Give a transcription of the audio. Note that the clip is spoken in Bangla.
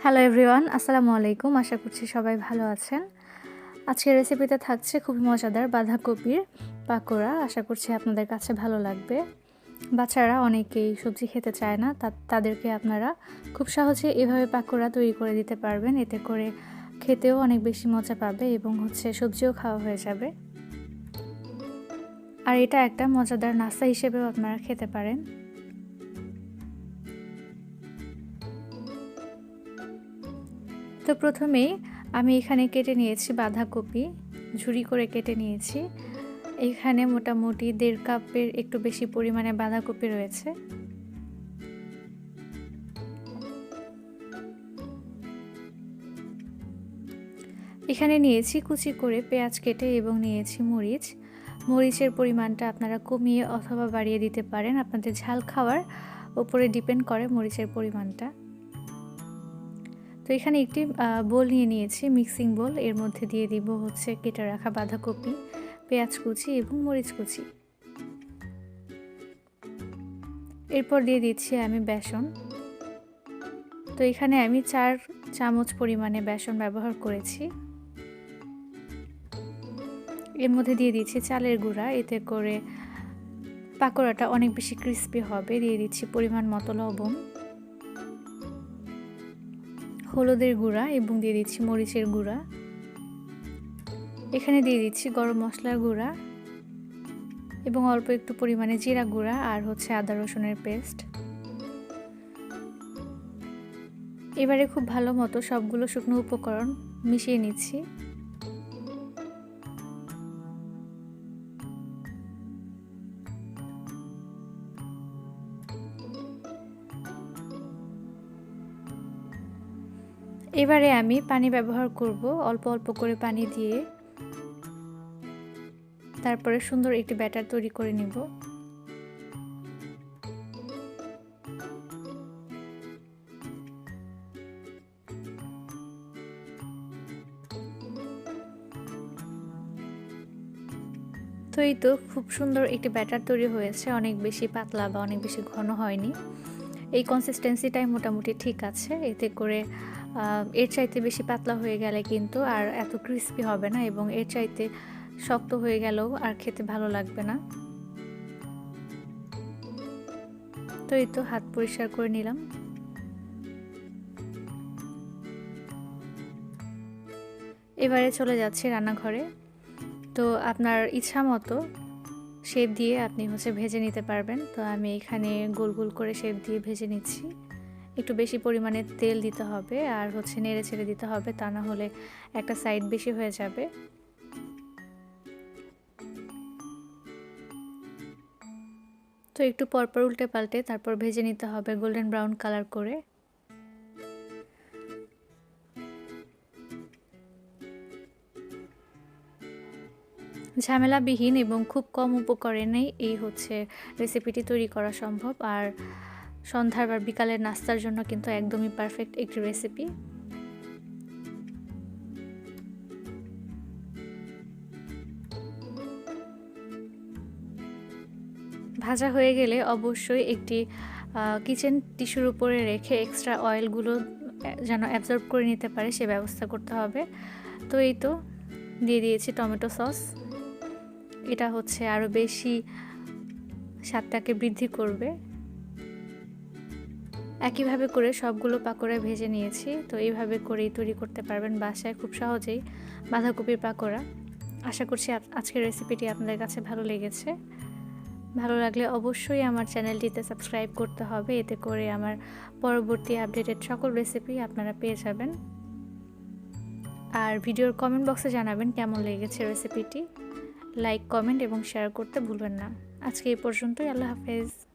হ্যালো এভরিওয়ান, আসসালামু আলাইকুম। আশা করছি সবাই ভালো আছেন। আজকের রেসিপিতে থাকছে খুবই মজাদার বাঁধাকপির পাকোড়া। আশা করছি আপনাদের কাছে ভালো লাগবে। বাচ্চারা অনেকেই সবজি খেতে চায় না, তাদেরকে আপনারা খুব সহজে এভাবে পাকোড়া তৈরি করে দিতে পারবেন। এতে করে খেতেও অনেক বেশি মজা পাবে এবং সবজিও খাওয়া হয়ে যাবে। আর এটা একটা মজাদার নাস্তা হিসেবেও আপনারা খেতে পারেন। তো প্রথমেই আমি এখানে কেটে নিয়েছি বাঁধাকপি, ঝুরি করে কেটে নিয়েছি। এখানে মোটামুটি 1.5 কাপের একটু বেশি পরিমাণে বাঁধাকপি রয়েছে। এখানে নিয়েছি কুচি করে পেঁয়াজ কেটে এবং নিয়েছি মরিচ। মরিচের পরিমাণটা আপনারা কমিয়ে অথবা বাড়িয়ে দিতে পারেন, আপনাদের ঝাল খাওয়ার উপরে ডিপেন্ড করে মরিচের পরিমাণটা। তো এখানে একটি বোল নিয়েছি, মিক্সিং বোল। এর মধ্যে দিয়ে দিব কেটে রাখা বাঁধাকপি, পেঁয়াজ কুচি এবং মরিচ কুচি। এরপর দিয়ে দিচ্ছি আমি বেসন। তো এখানে আমি 4 চামচ পরিমাণে বেসন ব্যবহার করেছি। এর মধ্যে দিয়ে দিচ্ছি চালের গুঁড়া, এতে করে পাকোড়াটা অনেক বেশি ক্রিস্পি হবে। দিয়ে দিচ্ছি পরিমাণ মতো লবণ, হলুদের গুঁড়া এবং দিয়ে দিচ্ছি মরিচের গুঁড়া। এখানে দিয়ে দিচ্ছি গরম মশলার গুঁড়া এবং অল্প একটু পরিমাণে জিরা গুঁড়া আর আদা রসুনের পেস্ট। এবারে খুব ভালো মতো সবগুলো শুকনো উপকরণ মিশিয়ে নিচ্ছি। এবারে আমি পানি ব্যবহার করব, অল্প অল্প করে পানি দিয়ে। তারপরে সুন্দর একটি ব্যাটার তৈরি করে নিব। তো এই তো খুব সুন্দর একটি ব্যাটার তৈরি হয়েছে, অনেক বেশি পাতলা বা অনেক বেশি ঘন হয়নি। এই কনসিস্টেন্সিটাই মোটামুটি ঠিক আছে। এতে করে এর চাইতে বেশি পাতলা হয়ে গেলে কিন্তু আর এত ক্রিস্পি হবে না এবং এর চাইতে শক্ত হয়ে গেলেও আর খেতে ভালো লাগবে না। তো এই তো হাত পরিষ্কার করে নিলাম। এবারে চলে যাচ্ছি রান্নাঘরে। তো আপনার ইচ্ছা মতো শেপ দিয়ে আপনি ভেজে নিতে পারবেন। তো আমি এখানে গোল গোল করে শেপ দিয়ে ভেজে নিচ্ছি। একটু বেশি পরিমাণে তেল দিতে হবে আর নেড়ে ছেড়ে দিতে হবে, তা না হলে একটা সাইড বেশি হয়ে যাবে। তো একটু পরপর উল্টে পাল্টে তারপর ভেজে নিতে হবে গোল্ডেন ব্রাউন কালার করে। ঝামেলাবিহীন এবং খুব কম উপকরণেই এই রেসিপিটি তৈরি করা সম্ভব। আর সন্ধ্যার বা বিকালের নাস্তার জন্য কিন্তু একদমই পারফেক্ট একটি রেসিপি। ভাজা হয়ে গেলে অবশ্যই একটি কিচেন টিস্যুর উপরে রেখে এক্সট্রা অয়েলগুলো যেন অ্যাবজর্ব করে নিতে পারে সে ব্যবস্থা করতে হবে। তো এই তো দিয়ে দিয়েছি টমেটো সস। এটা আরও বেশি স্বাদটাকে বৃদ্ধি করবে। একইভাবে করে সবগুলো পাকোড়া ভেজে নিয়েছি। তো এইভাবে করেই তৈরি করতে পারবেন বাসায় খুব সহজেই বাঁধাকপির পাকোড়া। আশা করছি আজকের রেসিপিটি আপনাদের কাছে ভালো লেগেছে। ভালো লাগলে অবশ্যই আমার চ্যানেলটিতে সাবস্ক্রাইব করতে হবে, এতে করে আমার পরবর্তী আপডেটেড সকল রেসিপি আপনারা পেয়ে যাবেন। আর ভিডিওর কমেন্ট বক্সে জানাবেন কেমন লেগেছে রেসিপিটি। লাইক, কমেন্ট এবং শেয়ার করতে ভুলবেন না। আজকে এই পর্যন্তই। আল্লাহ হাফেজ।